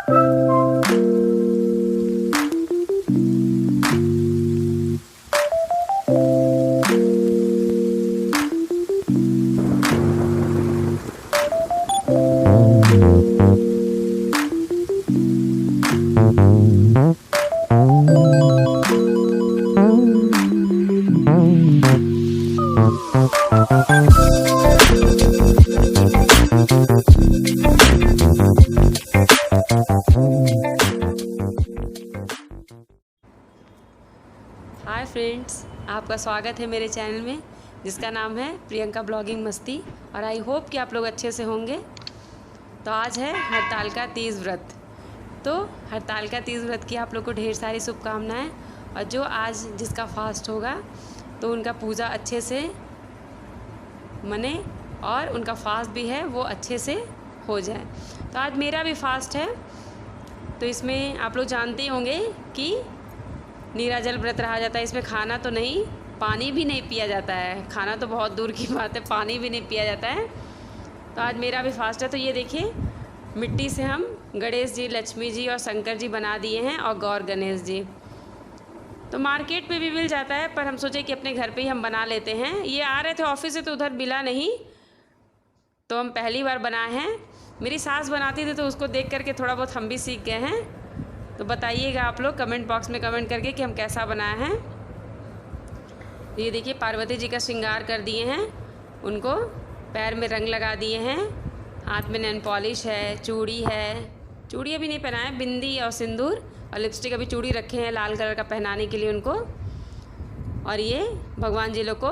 Hi friends, आपका स्वागत है मेरे चैनल में जिसका नाम है प्रियंका ब्लॉगिंग मस्ती। और आई होप कि आप लोग अच्छे से होंगे। तो आज है हरतालिका तीज व्रत। तो हरतालिका तीज व्रत की आप लोग को ढेर सारी शुभकामनाएं। और जो आज जिसका फास्ट होगा तो उनका पूजा अच्छे से मने और उनका फास्ट भी है वो अच्छे से हो जाए। तो आज मेरा भी फास्ट है। तो इसमें आप लोग जानते ही होंगे कि नीराजल व्रत रहा जाता है। इसमें खाना तो नहीं, पानी भी नहीं पिया जाता है। खाना तो बहुत दूर की बात है, पानी भी नहीं पिया जाता है। तो आज मेरा भी फास्ट है। तो ये देखिए, मिट्टी से हम गणेश जी, लक्ष्मी जी और शंकर जी बना दिए हैं और गौर गणेश जी। तो मार्केट में भी मिल जाता है, पर हम सोचे कि अपने घर पे ही हम बना लेते हैं। ये आ रहे थे ऑफिस से तो उधर मिला नहीं, तो हम पहली बार बनाए हैं। मेरी सास बनाती थी तो उसको देख करके थोड़ा बहुत हम भी सीख गए हैं। तो बताइएगा आप लोग कमेंट बॉक्स में कमेंट करके कि हम कैसा बनाए हैं। ये देखिए, पार्वती जी का श्रृंगार कर दिए हैं, उनको पैर में रंग लगा दिए हैं, हाथ में नेल पॉलिश है, चूड़ी है, चूड़ी अभी नहीं पहनाए, बिंदी और सिंदूर और लिपस्टिक अभी चूड़ी रखे हैं लाल कलर का पहनाने के लिए उनको। और ये भगवान जी लोग को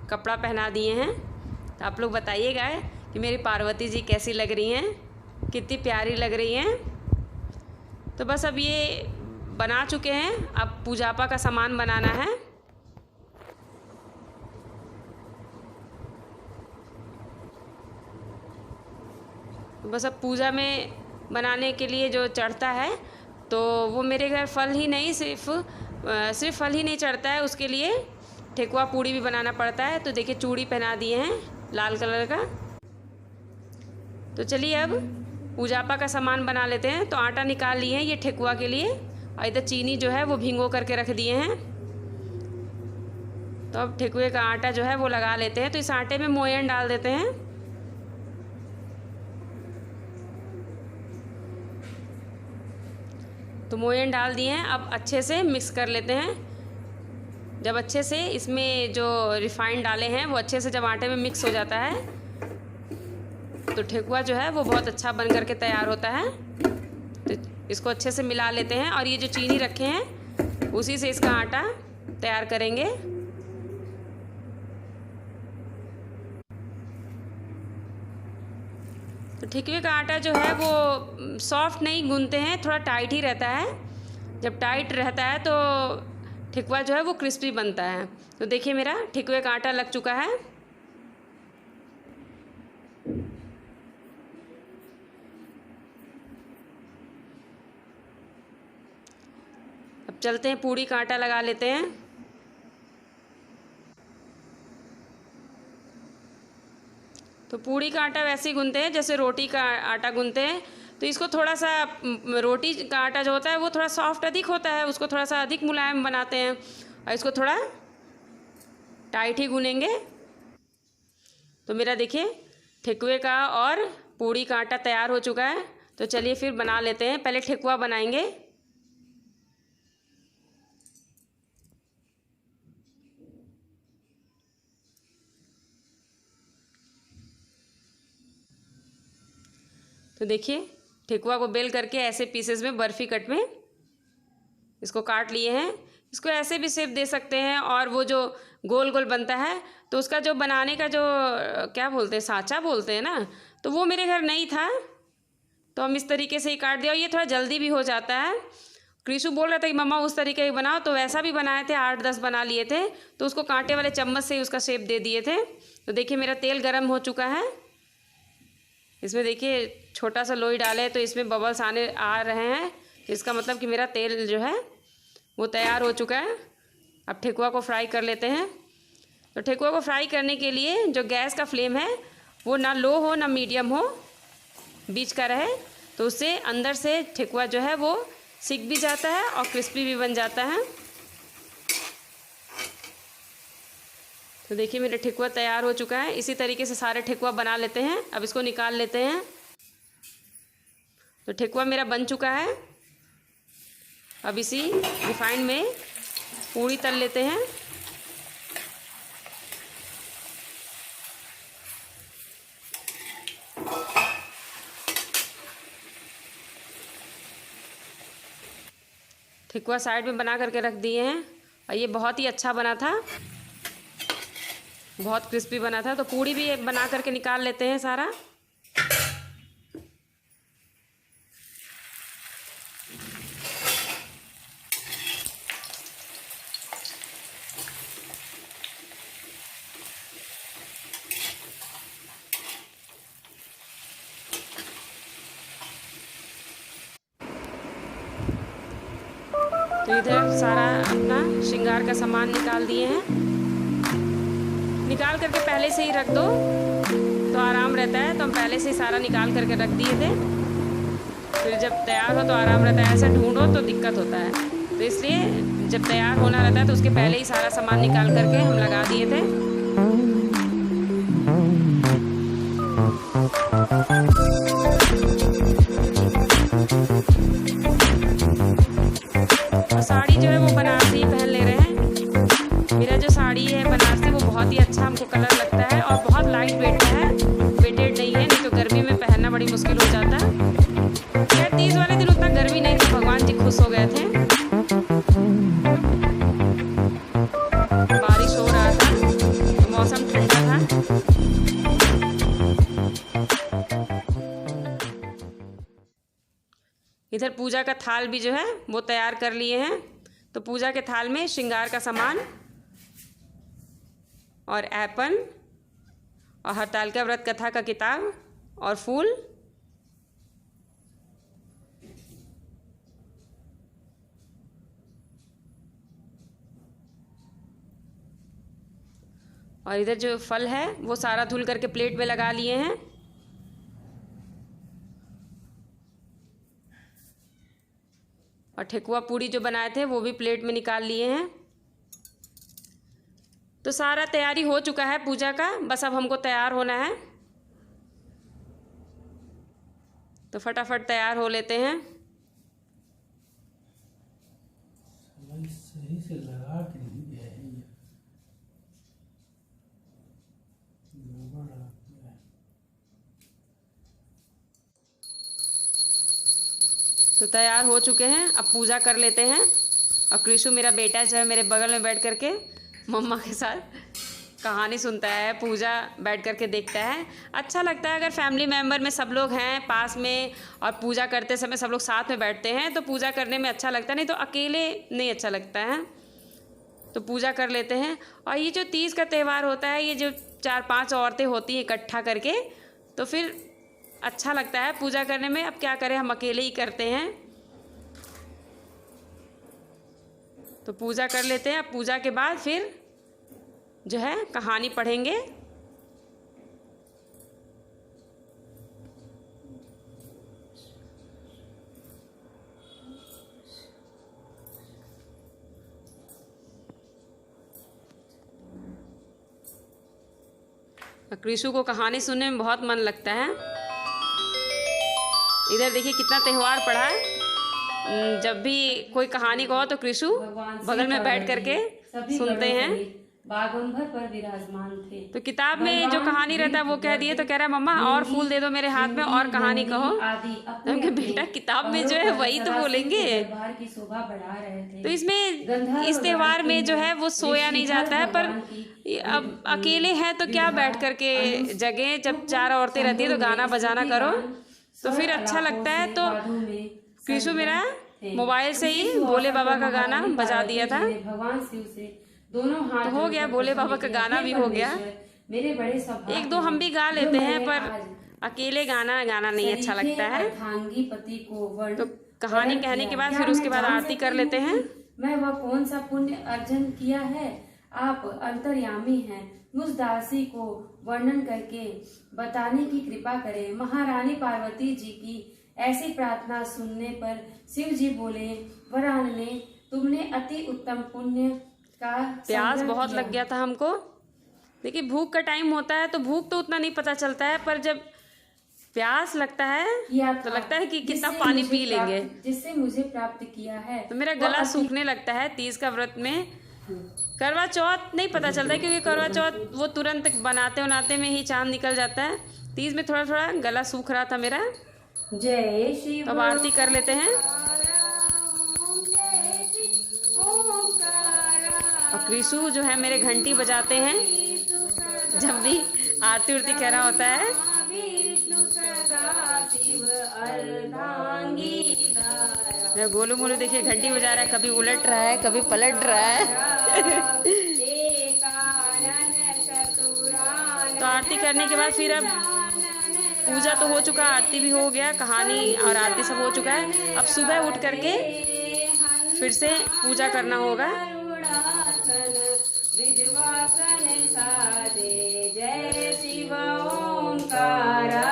कपड़ा पहना दिए हैं। तो आप लोग बताइएगा कि मेरी पार्वती जी कैसी लग रही हैं, कितनी प्यारी लग रही हैं। तो बस अब ये बना चुके हैं, अब पूजापा का सामान बनाना है। तो बस अब पूजा में बनाने के लिए जो चढ़ता है, तो वो मेरे घर फल ही नहीं, सिर्फ फल ही नहीं चढ़ता है, उसके लिए ठेकुआ पूड़ी भी बनाना पड़ता है। तो देखिए, चूड़ी पहना दिए हैं लाल कलर का। तो चलिए अब पूजापा का सामान बना लेते हैं। तो आटा निकाल लिए हैं ये ठेकुआ के लिए, और इधर चीनी जो है वो भिंगो करके रख दिए हैं। तो अब ठेकुए का आटा जो है वो लगा लेते हैं। तो इस आटे में मोयन डाल देते हैं। तो मोयन डाल दिए हैं, अब अच्छे से मिक्स कर लेते हैं। जब अच्छे से इसमें जो रिफाइंड डाले हैं वो अच्छे से जब आटे में मिक्स हो जाता है तो ठेकुआ जो है वो बहुत अच्छा बन करके तैयार होता है। तो इसको अच्छे से मिला लेते हैं। और ये जो चीनी रखे हैं उसी से इसका आटा तैयार करेंगे। तो ठेकुए का आटा जो है वो सॉफ्ट नहीं गूंथते हैं, थोड़ा टाइट ही रहता है। जब टाइट रहता है तो ठेकुआ जो है वो क्रिस्पी बनता है। तो देखिए, मेरा ठेकुए का आटा लग चुका है। अब चलते हैं, पूड़ी का आटा लगा लेते हैं। तो पूड़ी का आटा वैसे ही गूंथते हैं जैसे रोटी का आटा गूंथते हैं। तो इसको थोड़ा सा, रोटी का आटा जो होता है वो थोड़ा सॉफ्ट अधिक होता है, उसको थोड़ा सा अधिक मुलायम बनाते हैं। और इसको थोड़ा टाइट ही गूनेंगे। तो मेरा देखिए ठेकुए का और पूड़ी का आटा तैयार हो चुका है। तो चलिए फिर बना लेते हैं। पहले ठेकुआ बनाएंगे। तो देखिए, ठेकुआ को बेल करके ऐसे पीसेस में बर्फ़ी कट में इसको काट लिए हैं। इसको ऐसे भी शेप दे सकते हैं। और वो जो गोल गोल बनता है तो उसका जो बनाने का जो क्या बोलते हैं, साँचा बोलते हैं ना, तो वो मेरे घर नहीं था, तो हम इस तरीके से ही काट दिया। और ये थोड़ा जल्दी भी हो जाता है। क्रिशु बोल रहा था कि मम्मा उस तरीके की बनाओ, तो वैसा भी बनाए थे, 8-10 बना लिए थे। तो उसको कांटे वाले चम्मच से ही उसका शेप दे दिए थे। तो देखिए, मेरा तेल गर्म हो चुका है। इसमें देखिए छोटा सा लोई डाले तो इसमें बबल्स आ रहे हैं। इसका मतलब कि मेरा तेल जो है वो तैयार हो चुका है। अब ठेकुआ को फ्राई कर लेते हैं। तो ठेकुआ को फ्राई करने के लिए जो गैस का फ्लेम है वो ना लो हो ना मीडियम हो, बीच का रहे। तो उससे अंदर से ठेकुआ जो है वो सिक भी जाता है और क्रिस्पी भी बन जाता है। तो देखिए मेरा ठेकुआ तैयार हो चुका है। इसी तरीके से सारे ठेकुआ बना लेते हैं। अब इसको निकाल लेते हैं। तो ठेकुआ मेरा बन चुका है। अब इसी रिफाइंड में पूरी तल लेते हैं। ठेकुआ साइड में बना करके रख दिए हैं और ये बहुत ही अच्छा बना था, बहुत क्रिस्पी बना था। तो पूड़ी भी बना करके निकाल लेते हैं सारा। तो इधर सारा अपना श्रृंगार का सामान निकाल दिए हैं। निकाल करके पहले से ही रख दो तो आराम रहता है। तो हम पहले से ही सारा निकाल करके रख दिए थे। फिर जब तैयार हो तो आराम रहता है, ऐसा ढूंढो तो दिक्कत होता है। तो इसलिए जब तैयार होना रहता है तो उसके पहले ही सारा सामान निकाल करके हम लगा दिए थे। और साड़ी जो है वो बनारसी पहन ले रहे हैं। मेरा जो साड़ी है बनारसी वो बहुत ही अच्छा हमको कलर लगता है और बहुत लाइट वेट है, वेटेड नहीं है। नहीं तो गर्मी में पहनना बड़ी मुश्किल हो जाता है। खैर तीज वाले दिन उतना गर्मी नहीं थी, भगवान जी खुश हो गए थे। बारिश हो रहा था तो मौसम ठंडा था। इधर पूजा का थाल भी जो है वो तैयार कर लिए हैं। तो पूजा के थाल में श्रृंगार का सामान और ऐपन और हरतालिका व्रत कथा का किताब और फूल। और इधर जो फल है वो सारा धुल करके प्लेट में लगा लिए हैं। और ठेकुआ पूड़ी जो बनाए थे वो भी प्लेट में निकाल लिए हैं। तो सारा तैयारी हो चुका है पूजा का, बस अब हमको तैयार होना है। तो फटाफट तैयार हो लेते हैं। सही से लगा के नहीं गया है ये। तो तैयार हो चुके हैं, अब पूजा कर लेते हैं। और कृषु मेरा बेटा जो है मेरे बगल में बैठ करके मम्मा के साथ कहानी सुनता है, पूजा बैठ करके देखता है। अच्छा लगता है अगर फैमिली मेम्बर में सब लोग हैं पास में और पूजा करते समय सब लोग साथ में बैठते हैं तो पूजा करने में अच्छा लगता है, नहीं तो अकेले नहीं अच्छा लगता है। तो पूजा कर लेते हैं। और ये जो तीज का त्यौहार होता है, ये जो 4-5 औरतें होती हैं इकट्ठा करके, तो फिर अच्छा लगता है पूजा करने में। अब क्या करें, हम अकेले ही करते हैं। तो पूजा कर लेते हैं। अब पूजा के बाद फिर जो है कहानी पढ़ेंगे। कृषु को कहानी सुनने में बहुत मन लगता है। इधर देखिए कितना त्यौहार पड़ा है। जब भी कोई कहानी कहो तो कृषु बगल में बैठ करके सुनते हैं। बागंबर पर विराजमान थे। तो किताब में जो कहानी रहता है वो कह दिए तो कह रहा है मम्मा और फूल दे दो मेरे हाथ में और कहानी कहो। क्योंकि बेटा किताब में जो है वही तो बोलेंगे। की शोभा बढ़ा रहे थे। तो इसमें इस त्यौहार में जो है वो सोया नहीं जाता है, पर अब अकेले हैं तो क्या बैठ करके जगह, जब 4 औरतें रहती है तो गाना बजाना करो तो फिर अच्छा लगता है। तो कृषु मेरा मोबाइल से ही भोले बाबा का गाना बजा दिया था। भगवान शिव से दोनों हाथ तो हो गया, भोले बाबा का गाना भी हो गया। मेरे बड़े सौभाग्य 1-2 हम भी गा लेते हैं, पर अकेले गाना नहीं अच्छा लगता है। पति को तो कहानी कहने के बाद फिर उसके बाद आरती कर लेते हैं। मैं वह कौन सा पुण्य अर्जन किया है, आप अंतर्यामी हैं, मुझ दासी को वर्णन करके बताने की कृपा करें। महारानी पार्वती जी की ऐसी प्रार्थना सुनने पर शिव जी बोले, वरानने, तुमने अति उत्तम पुण्य का प्यास संग्रह बहुत किया। लग गया था हमको। देखिए भूख का टाइम होता है तो भूख तो उतना नहीं पता चलता है, पर जब प्यास लगता है किया तो था, लगता है कि कितना जिससे पानी मुझे पी लेंगे। जिससे मुझे प्राप्त किया है। तो मेरा वो गला अति- सूखने लगता है तीज का व्रत में। करवा चौथ नहीं पता चलता है, क्योंकि करवा चौथ वो तुरंत बनाते में ही चांद निकल जाता है। तीज में थोड़ा थोड़ा गला सूख रहा था मेरा। जय शिव। तो अब आरती कर लेते हैं। और कृषु जो है मेरे घंटी बजाते हैं जब भी आरती उरती कह रहा होता है। मेरा गोलू मोलू देखिए घंटी बजा रहा है, कभी उलट रहा है कभी पलट रहा है। तो आरती करने के बाद फिर अब पूजा तो हो चुका, आरती भी हो गया, कहानी और आरती सब हो चुका है। अब सुबह उठ करके फिर से पूजा करना होगा। जय शिव ओंकारा,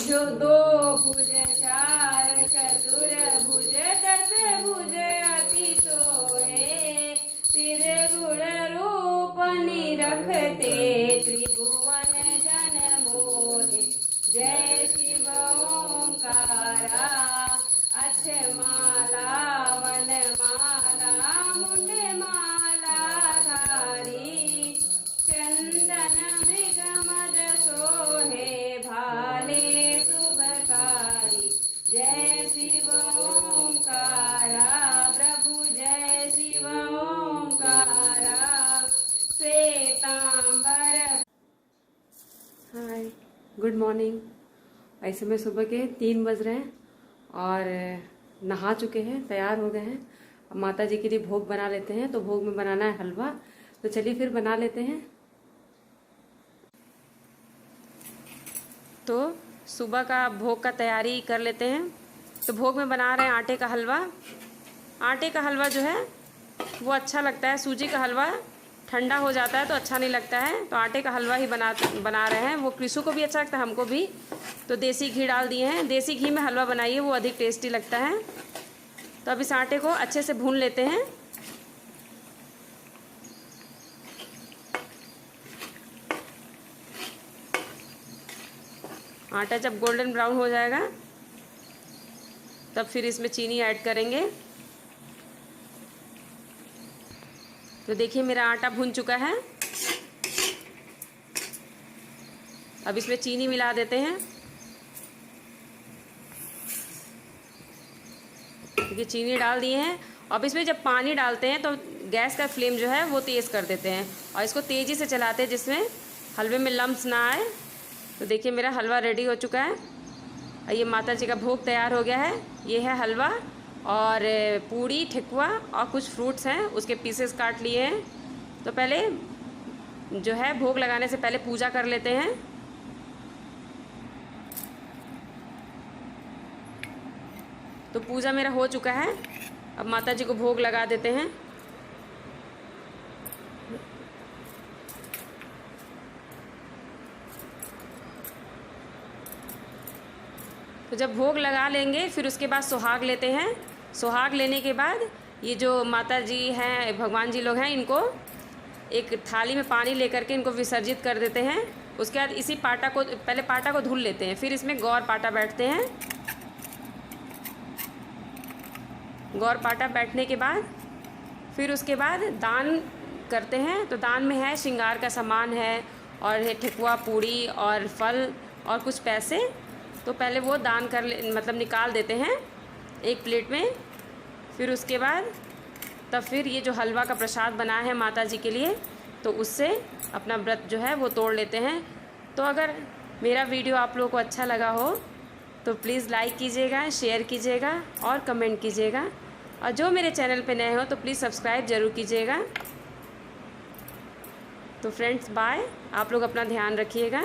जो दो भुज चार चतुर भुज दस भुज अति सोहे, सिर गुण रूप निरखते त्रिभुवन जन मोहे। जय शिव ओंकारा, अक्ष माला वन माला मुंड माला धारी, चंदन मृग मद सोहे भाले शुभकारी। जय शिव ओंकारा प्रभु, जय शिव ओंकारा श्वेतांबर। हाय, गुड मॉर्निंग। ऐसे में सुबह के 3 बज रहे हैं और नहा चुके हैं, तैयार हो गए हैं। अब माता जी के लिए भोग बना लेते हैं। तो भोग में बनाना है हलवा, तो चलिए फिर बना लेते हैं। तो सुबह का भोग का तैयारी कर लेते हैं। तो भोग में बना रहे हैं आटे का हलवा। आटे का हलवा जो है वो अच्छा लगता है, सूजी का हलवा ठंडा हो जाता है तो अच्छा नहीं लगता है। तो आटे का हलवा ही बना रहे हैं। वो कृषु को भी अच्छा लगता है, हमको भी। तो देसी घी डाल दिए हैं। देसी घी में हलवा बनाइए, वो अधिक टेस्टी लगता है। तो अब इस आटे को अच्छे से भून लेते हैं। आटा जब गोल्डन ब्राउन हो जाएगा तब फिर इसमें चीनी ऐड करेंगे। तो देखिए मेरा आटा भुन चुका है। अब इसमें चीनी मिला देते हैं। देखिए चीनी डाल दिए हैं। अब इसमें जब पानी डालते हैं तो गैस का फ्लेम जो है वो तेज़ कर देते हैं और इसको तेज़ी से चलाते हैं जिसमें हलवे में लम्स ना आए। तो देखिए मेरा हलवा रेडी हो चुका है और ये माता जी का भोग तैयार हो गया है। ये है हलवा और पूड़ी, ठेकुआ और कुछ फ्रूट्स हैं, उसके पीसेस काट लिए हैं। तो पहले जो है भोग लगाने से पहले पूजा कर लेते हैं। तो पूजा मेरा हो चुका है। अब माता जी को भोग लगा देते हैं। तो जब भोग लगा लेंगे फिर उसके बाद सुहाग लेते हैं। सुहाग लेने के बाद ये जो माता जी हैं, भगवान जी लोग हैं, इनको एक थाली में पानी लेकर के इनको विसर्जित कर देते हैं। उसके बाद इसी पाटा को पहले पाटा को धुल लेते हैं, फिर इसमें गौर पाटा बैठते हैं। गौर पाटा बैठने के बाद फिर उसके बाद दान करते हैं। तो दान में है श्रृंगार का सामान है और है ठेकुआ, पूड़ी और फल और कुछ पैसे। तो पहले वो दान मतलब निकाल देते हैं एक प्लेट में। फिर उसके बाद तब फिर ये जो हलवा का प्रसाद बना है माता जी के लिए, तो उससे अपना व्रत जो है वो तोड़ लेते हैं। तो अगर मेरा वीडियो आप लोगों को अच्छा लगा हो तो प्लीज़ लाइक कीजिएगा, शेयर कीजिएगा और कमेंट कीजिएगा। और जो मेरे चैनल पे नए हो तो प्लीज़ सब्सक्राइब ज़रूर कीजिएगा। तो फ्रेंड्स बाय, आप लोग अपना ध्यान रखिएगा।